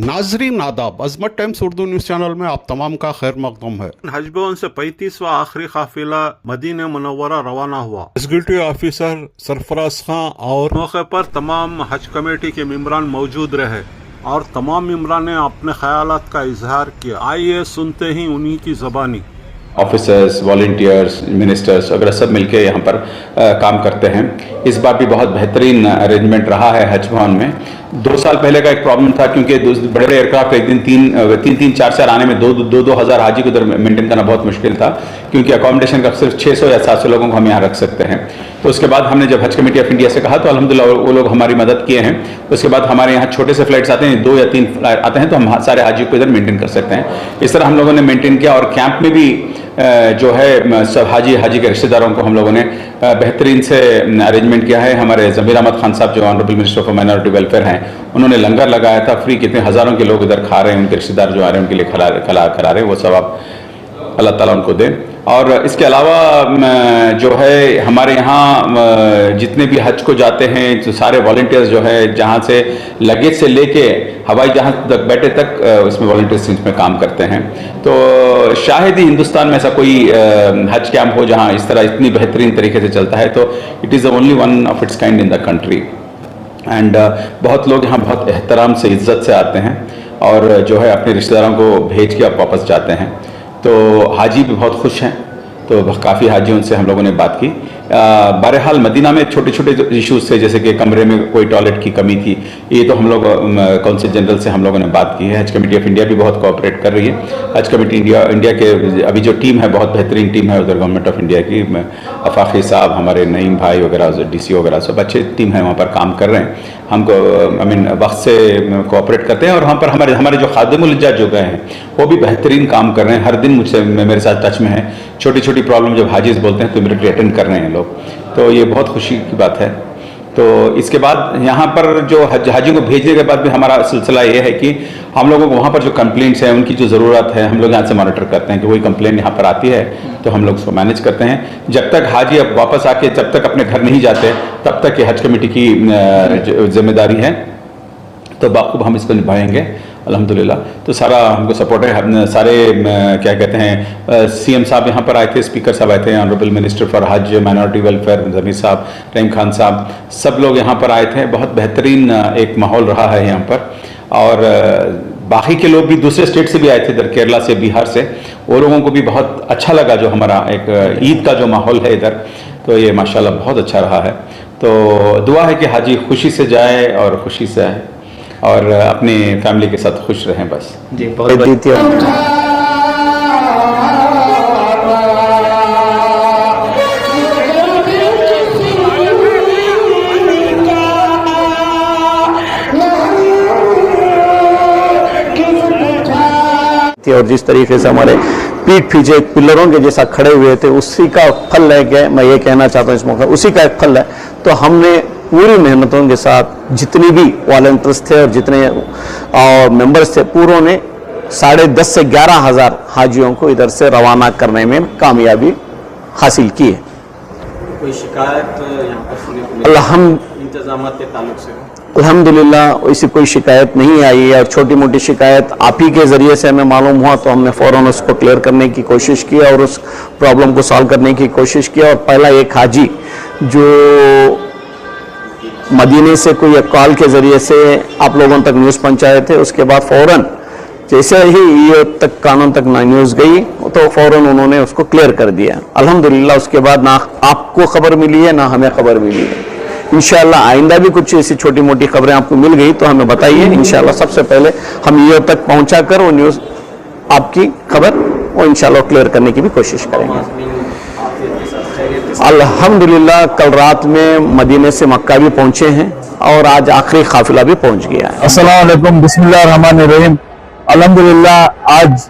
नाजरीन आदाब, अजमत times Urdu news channel में आप तमाम का खैर मकदम है। हज भवन से 35वां आखिरी काफिला मदीना मुनव्वरा रवाना हुआ। एग्जीक्यूटिव ऑफिसर सरफराज खां और मौके पर तमाम हज कमेटी के मेंबरान मौजूद रहे और तमाम मेंबरान ने अपने ख्यालात का इजहार किया। आइए सुनते ही उन्हीं की ज़बानी। ऑफिसर्स, वॉलंटियर्स, मिनिस्टर्स वगैरह सब मिलके यहाँ पर काम करते हैं। इस बार भी बहुत बेहतरीन अरेंजमेंट रहा है हज भवन में। 2 साल पहले का एक प्रॉब्लम था क्योंकि बड़े बड़े एयरक्राफ्ट एक दिन तीन 4 आने में 2,000 हाजी को उधर मेंटेन करना बहुत मुश्किल था, क्योंकि अकोमोडेशन का सिर्फ 600 या 700 लोगों को हम यहाँ रख सकते हैं। तो उसके बाद हमने जब हज कमेटी ऑफ इंडिया से कहा तो अल्हम्दुलिल्लाह वो लोग हमारी मदद किए हैं। उसके बाद हमारे यहाँ छोटे से फ्लाइट्स आते हैं, 2 या 3 फ्लाइट आते हैं, तो हम सारे हाजी को इधर मेंटेन कर सकते हैं। इस तरह हम लोगों ने मेंटेन किया और कैंप में भी जो है सब हाजी के रिश्तेदारों को हम लोगों ने बेहतरीन से अरेंजमेंट किया है। हमारे ज़मीर अहमद खान साहब जो honourable minister for minority welfare हैं, उन्होंने लंगर लगाया था फ्री। कितने हज़ारों के लोग इधर खा रहे हैं, उनके रिश्तेदार जो आ रहे हैं उनके लिए खिला रहे हैं, वो सब आप अल्लाह ताला उनको दें। और इसके अलावा जो है हमारे यहाँ जितने भी हज को जाते हैं तो सारे वॉलंटियर्स जो है जहाँ से लगेज से लेके हवाई जहाज़ तक बैठे तक उसमें वॉलंटियर्स इसमें काम करते हैं। तो शायद ही हिंदुस्तान में ऐसा कोई हज कैंप हो जहाँ इस तरह इतनी बेहतरीन तरीके से चलता है। तो it is the only one of its kind in the country. And बहुत लोग यहाँ बहुत एहतराम से, इज्जत से आते हैं और जो है अपने रिश्तेदारों को भेज के आप वापस जाते हैं। तो हाजी भी बहुत खुश हैं, तो काफ़ी हाजियों से हम लोगों ने बात की। बहरहाल मदीना में छोटे छोटे इश्यूज थे, जैसे कि कमरे में कोई टॉयलेट की कमी थी, ये तो हम लोग कौंसिल जनरल से हम लोगों ने बात की है। हज कमेटी ऑफ इंडिया भी बहुत कोऑपरेट कर रही है। हज कमेटी इंडिया के अभी जो टीम है बहुत बेहतरीन टीम है उधर गवर्नमेंट ऑफ इंडिया की। अफाकी साहब, हमारे नईम भाई वगैरह, DC वगैरह सब अच्छे टीम है वहाँ पर काम कर रहे हैं। हमको वक्त से कोऑपरेट करते हैं और वहाँ पर हमारे जो खादिमुल इजाज़ जो गए हैं वो भी बेहतरीन काम कर रहे हैं। हर दिन मुझसे मेरे साथ टच में है। छोटी छोटी प्रॉब्लम जब हाजीज बोलते हैं तो इमीडिएटली अटेंड कर रहे हैं लोग, तो ये बहुत खुशी की बात है। तो इसके बाद यहाँ पर जो हाजियों को भेजने के बाद भी हमारा सिलसिला ये है कि हम लोगों को वहाँ पर जो कंप्लेंट्स हैं उनकी जो ज़रूरत है हम लोग यहाँ से मॉनिटर करते हैं कि वही कंप्लेंट यहाँ पर आती है तो हम लोग उसको मैनेज करते हैं। जब तक हाजी अब वापस आके जब तक अपने घर नहीं जाते तब तक ये हज कमेटी की जिम्मेदारी है, तो बाखूब हम इसको निभाएंगे अल्हम्दुलिल्लाह। तो सारा हमको सपोर्ट है। सारे क्या कहते हैं CM साहब यहाँ पर आए थे, स्पीकर साहब आए थे, ऑनरेबल मिनिस्टर फॉर हज माइनॉरिटी वेलफेयर ज़मीर साहब, रहीम खान साहब, सब लोग यहाँ पर आए थे। बहुत बेहतरीन एक माहौल रहा है यहाँ पर। और बाकी के लोग भी दूसरे स्टेट से भी आए थे, इधर केरला से, बिहार से, वो लोगों को भी बहुत अच्छा लगा जो हमारा एक ईद का जो माहौल है इधर। तो ये माशाल्लाह बहुत अच्छा रहा है। तो दुआ है कि हाजी खुशी से जाए और खुशी से आए और अपनी फैमिली के साथ खुश रहें बस जी। और जिस तरीके से हमारे पीठ पीछे पिलरों के जैसा खड़े हुए थे, उसी का फल है कि मैं ये कहना चाहता हूँ इस मौके उसी का एक फल है। तो हमने पूरी मेहनतों के साथ जितनी भी वॉलंटियर्स थे और जितने और मेंबर्स थे, पूरों ने 10,500 से 11,000 हाजियों को इधर से रवाना करने में कामयाबी हासिल की है। कोई शिकायत यहाँ पर सुनने को इंतजाम के ताल्लुक से? अल्हम्दुलिल्लाह ऐसी कोई शिकायत नहीं आई है। और छोटी मोटी शिकायत आप ही के ज़रिए से हमें मालूम हुआ तो हमने फ़ौरन उसको क्लियर करने की कोशिश की और उस प्रॉब्लम को सॉल्व करने की कोशिश की। और पहला एक हाजी जो मदीने से कोई कॉल के ज़रिए से आप लोगों तक न्यूज़ पहुंचाए थे, उसके बाद फ़ौरन जैसे ही ये तक कानून तक ना न्यूज़ गई तो फ़ौरन उन्होंने उसको क्लियर कर दिया अल्हम्दुलिल्लाह। उसके बाद ना आपको खबर मिली है ना हमें खबर मिली है। इंशाअल्लाह आइंदा भी कुछ ऐसी छोटी मोटी खबरें आपको मिल गई तो हमें बताइए। इंशाअल्लाह सबसे पहले हम ये तक पहुंचा कर वो न्यूज़ आपकी खबर वो इंशाअल्लाह क्लियर करने की भी कोशिश करेंगे। अल्हम्दुलिल्लाह कल रात में मदीने से मक्का भी पहुंचे हैं और आज आखिरी काफिला भी पहुंच गया है। अस्सलाम वालेकुम, बिस्मिल्लाहिर्रहमानिर्रहीम। अल्हम्दुलिल्लाह आज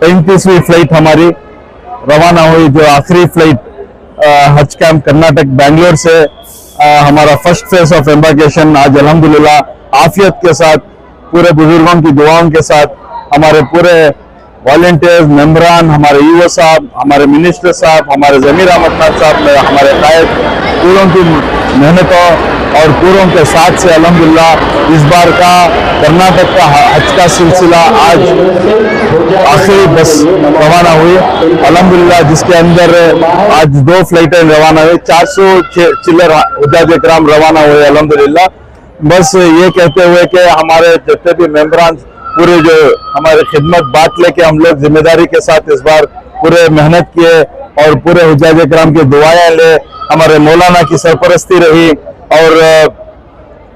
35वीं फ्लाइट हमारी रवाना हुई, जो आखिरी फ्लाइट हज कैंप कर्नाटक बेंगलोर से हमारा फर्स्ट फेज ऑफ एम्बार्केशन आज अल्हम्दुलिल्लाह आफियत के साथ, पूरे बुजुर्गों की दुआओं के साथ, हमारे पूरे वॉलंटियर्स, मेंबरान, हमारे ईओ साहब, हमारे मिनिस्टर साहब, हमारे जमीर अहमद खान साहब, हमारे कायद, पूरों की मेहनतों और पूरों के साथ से अल्हम्दुलिल्लाह इस बार का कर्नाटक का हज का सिलसिला आज आखिरी बस रवाना हुई अल्हम्दुलिल्लाह, जिसके अंदर आज 2 फ्लाइटें रवाना हुई, 400 चिल्लर हुज्जाज इकराम रवाना हुए अल्हम्दुलिल्लाह। बस ये कहते हुए कि हमारे जितने भी मेंबरान पूरे जो हमारे खिदमत बांट लेके हम लोग जिम्मेदारी के साथ इस बार पूरे मेहनत किए और पूरे हुज्जाज इकराम की दुआएं ले, हमारे मौलाना की सरपरस्ती रही और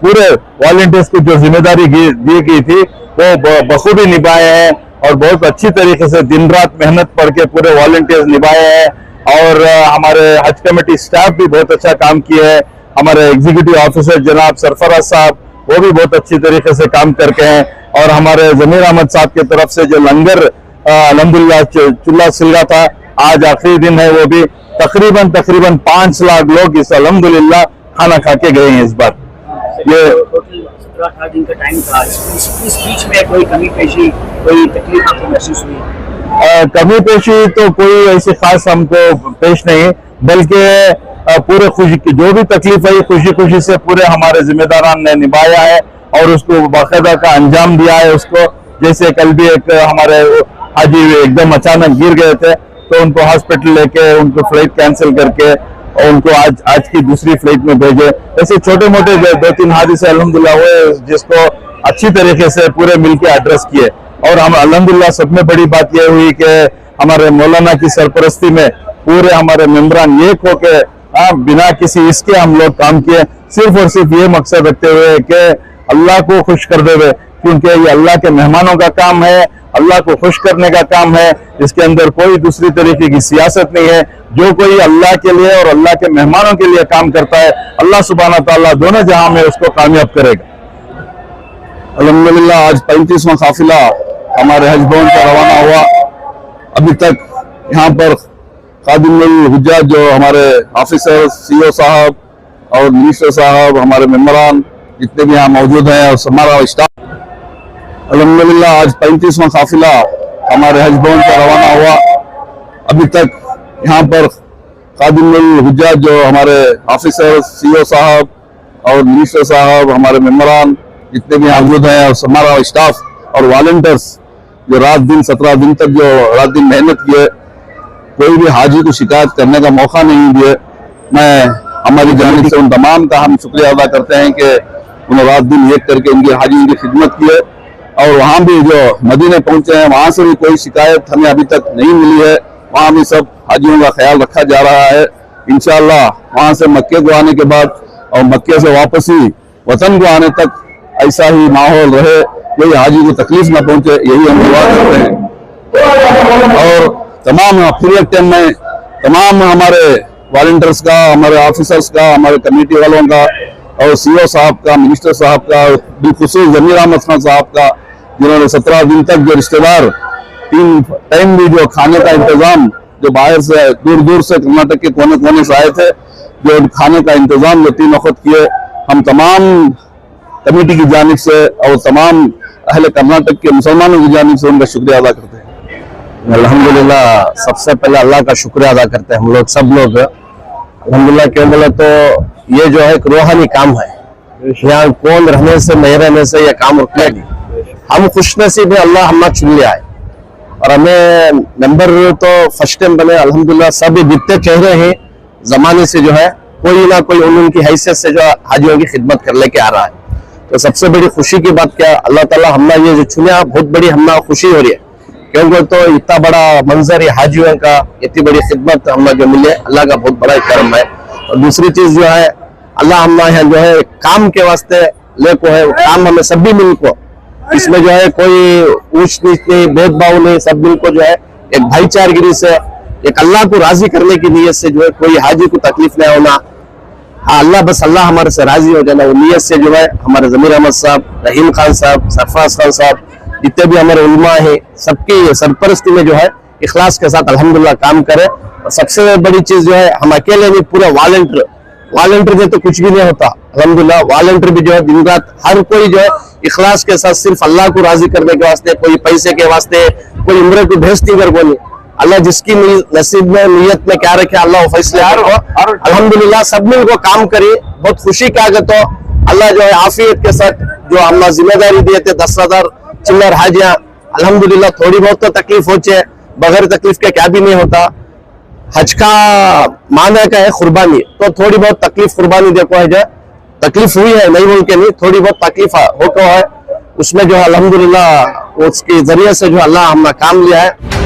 पूरे वॉलंटियर्स की जो जिम्मेदारी दी गई थी वो बखूबी निभाए हैं और बहुत अच्छी तरीके से दिन रात मेहनत पढ़ के पूरे वॉलंटियर्स निभाए हैं और हमारे हज कमेटी स्टाफ भी बहुत अच्छा काम किए हैं। हमारे एग्जीक्यूटिव ऑफिसर जनाब सरफराज साहब वो भी बहुत अच्छी तरीके से काम करके हैं और हमारे जमीर अहमद साहब की तरफ से जो लंगर अल्हम्दुलिल्लाह चूल्हा सिलगा था, आज आखिरी दिन है, वो भी तकरीबन 5 लाख लोग इस अल्हम्दुलिल्लाह खाना खा के गए हैं इस बार। ये 17-18 दिन का टाइम था, इस बीच में कोई कमी पेशी, कोई तकलीफ आपको महसूस हुई? कमी पेशी तो कोई ऐसी खास हमको पेश नहीं, बल्कि पूरे खुशी जो भी तकलीफ है खुशी से पूरे हमारे जिम्मेदारान ने निभाया है और उसको बाकायदा का अंजाम दिया है उसको। जैसे कल भी एक हमारे हाजी एकदम अचानक गिर गए थे तो उनको हॉस्पिटल लेके उनको फ्लाइट कैंसिल करके और उनको आज की दूसरी फ्लाइट में भेजे। ऐसे छोटे मोटे 2-3 हादसे अल्हम्दुलिल्लाह हुए जिसको अच्छी तरीके से पूरे मिलके एड्रेस किए और हम अल्हम्दुलिल्लाह सब में बड़ी बात यह हुई कि हमारे मौलाना की सरपरस्ती में पूरे हमारे मेंबरान एक होके बिना किसी इसके हम लोग काम किए, सिर्फ और सिर्फ ये मकसद रखते हुए कि अल्लाह को खुश कर दे, क्योंकि ये अल्लाह के मेहमानों का काम है, अल्लाह को खुश करने का काम है। इसके अंदर कोई दूसरी तरीके की सियासत नहीं है। जो कोई अल्लाह के लिए और अल्लाह के मेहमानों के लिए काम करता है, अल्लाह सुब्हाना ताला दोनों जहां में उसको कामयाब करेगा। अल्हम्दुलिल्लाह आज 35वां काफिला हमारे हज भवन से रवाना हुआ। अभी तक यहाँ पर खादिमुल हुज्जाज जो हमारे ऑफिसर, सीओ साहब और मिनिस्टर साहब, हमारे मेंबरान जितने भी यहाँ मौजूद हैं और हमारा स्टाफ, अल्हम्दुलिल्लाह आज 35वां काफिला हमारे हज भवन से रवाना हुआ। अभी तक यहाँ पर खादिमुल हुज्जाज जो हमारे ऑफिसर, सीओ साहब और मिनिस्टर साहब, हमारे मेंबरान जितने भी मौजूद हैं और हमारा स्टाफ और वॉलंटियर्स जो रात दिन 17 दिन तक जो रात दिन मेहनत किए, कोई भी हाजी को शिकायत करने का मौका नहीं दिए। मैं हमारी जानिब से उन तमाम का हम शुक्रिया अदा करते हैं कि उन्होंने रात दिन एक करके उनकी हाजी की खिदमत की है और वहाँ भी जो मदीने पहुंचे हैं वहाँ से भी कोई शिकायत हमें अभी तक नहीं मिली है। वहाँ भी सब हाजियों का ख्याल रखा जा रहा है। इंशाअल्लाह वहाँ से मक्के को आने के बाद और मक्के से वापसी वतन को आने तक ऐसा ही माहौल रहे, कोई हाजी को तकलीफ न पहुंचे, यही हम दुआ करते हैं। और तमाम पूरे टाइम में तमाम हमारे वॉलंटियर्स का, हमारे ऑफिसर्स का, हमारे कमेटी वालों का और सीओ साहब का, मिनिस्टर साहब का, बिलखुसूस जमीर अहमद खान साहब का, जिन्होंने 17 दिन तक जो रिश्तेदार 3 टाइम भी जो खाने का इंतजाम जो बाहर से दूर दूर से कर्नाटक के कोने कोने से आए थे, जो खाने का इंतजाम जो 3 वक्त किए, हम तमाम कमेटी की जानिब से और तमाम अहले कर्नाटक के मुसलमानों की जानिब से उनका शुक्रिया अदा करते हैं। अल्हम्दुलिल्लाह सबसे पहले अल्लाह का शुक्रिया अदा करते हैं हम लोग सब लोग। अल्हम्दुलिल्लाह क्यों बोले तो ये जो है एक रूहानी काम है, यहाँ कौन रहने से नहीं रहने से यह काम रुकना नहीं। हम खुशनसीब है, अल्लाह हमें चुन लिया है और हमें नंबर तो फर्स्ट टाइम बने। अल्हम्दुलिल्लाह सब जितने चेहरे हैं जमाने से जो है कोई ना कोई उनकी हैसियत से जो हाजियों की खिदमत कर लेके आ रहा है। तो सबसे बड़ी खुशी की बात क्या, अल्लाह ताला हमने ये जो चुना बहुत बड़ी हमें खुशी हो रही है, क्योंकि तो इतना बड़ा मंजर है हाजियों का, इतनी बड़ी खिदमत हमें जो मिले, अल्लाह का बहुत बड़ा करम है। और दूसरी चीज जो है अल्लाह हमारे जो है काम के वास्ते ले को है, काम हमें सभी मिल को, इसमें जो है कोई ऊंच नीच नहीं, भेदभाव नहीं, सब मिल को जो है एक भाईचारगिरी से एक अल्लाह को राजी करने की नीयत से जो है कोई हाजी को तकलीफ नहीं होना। हाँ अल्लाह बस अल्लाह हमारे से राजी हो जाना, वो नीयत से जो है हमारे जमीर अहमद साहब, रहीम खान साहब, सरफराज खान साहब, जितने भी हमारे उलमा है सबकी सरपरस्ती में जो है इखलास के साथ अल्हम्दुलिल्लाह काम करे। और सबसे बड़ी चीज जो है हम अकेले नहीं, पूरा वॉलंटियर में तो कुछ भी नहीं होता। अल्हम्दुलिल्लाह वॉलंटियर भी जो है दिन रात हर कोई जो है इखलास के साथ सिर्फ अल्लाह को राजी करने के वास्ते, कोई पैसे के वास्ते, कोई उम्र को भेजती कर बोली। अल्लाह जिसकी नसीब में नीयत में क्या रखे अल्लाह वो फैसले करो। अल्हम्दुलिल्लाह सब मिलकर काम करी, बहुत खुशी का आगे तो अल्लाह जो है आफियत के साथ जो अल्लाह जिम्मेदारी दिए थे 10,000 चिल्लर हाजियां, अल्हम्दुलिल्लाह थोड़ी बहुत तो तकलीफ होचे, बगैर तकलीफ के क्या भी नहीं होता। हज का माना का है कुर्बानी, तो थोड़ी बहुत तकलीफ कुर्बानी देखो है जो तकलीफ हुई है, नहीं बोल के नहीं, थोड़ी बहुत तकलीफ होकर है, उसमें जो है अल्हम्दुलिल्लाह उसके जरिए से जो अल्लाह हमने काम लिया है।